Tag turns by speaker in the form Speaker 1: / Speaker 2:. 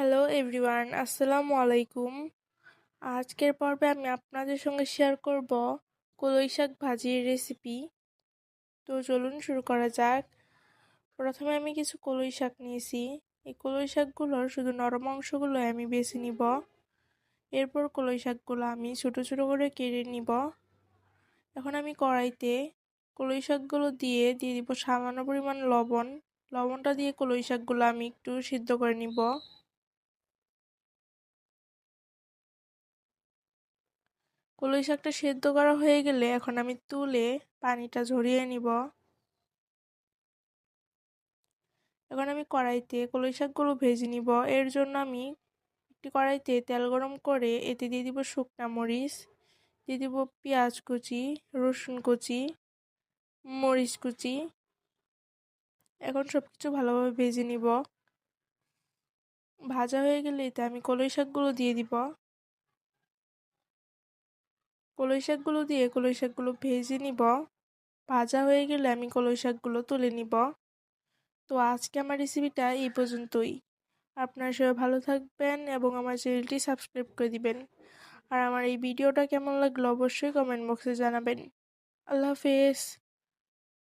Speaker 1: Hello everyone, আসসালামু আলাইকুম। আজকের পর্বে আমি আপনাদের সঙ্গে শেয়ার করব কলই শাক ভাজির রেসিপি। তো চলুন শুরু করা যাক। প্রথমে আমি কিছু কলই শাক নিয়েছি। এই কলই শাকগুলোর শুধু নরম অংশগুলো আমি বেছে নিব। এরপর কলই শাকগুলো আমি ছোট ছোট করে কেটে নিব। এখন আমি কড়াইতে কলই শাকগুলো দিয়ে দিব সামান্য পরিমাণ লবণ। লবণটা দিয়ে কলই শাকগুলো আমি একটু সিদ্ধ করে নিব। কলই শাকটা সেদ্ধ করা হয়ে গেলে এখন আমি তুলে পানিটা ঝরিয়ে নিব। এখন আমি কড়াইতে কলই শাকগুলো ভেজে নিব। এর জন্য আমি একটি কড়াইতে তেল গরম করে এতে দিয়ে দিব শুকনা মরিচ, দিয়ে দিব পেঁয়াজ কুচি, রসুন কুচি, মরিচ কুচি। এখন সবকিছু ভালোভাবে ভেজে নিব। ভাজা হয়ে গেলে এতে আমি কলই শাকগুলো দিয়ে দিব। কলই শাকগুলো দিয়ে কলই শাকগুলো ভেজে নিব। ভাজা হয়ে গেলে আমি কলই শাকগুলো তুলে নিব। তো আজকে আমার রেসিপিটা এই পর্যন্তই। আপনারা সবাই ভালো থাকবেন এবং আমার চ্যানেলটি সাবস্ক্রাইব করে দিবেন। আর আমার এই ভিডিওটা কেমন লাগলো অবশ্যই কমেন্ট বক্সে জানাবেন। আল্লাহ হাফেজ।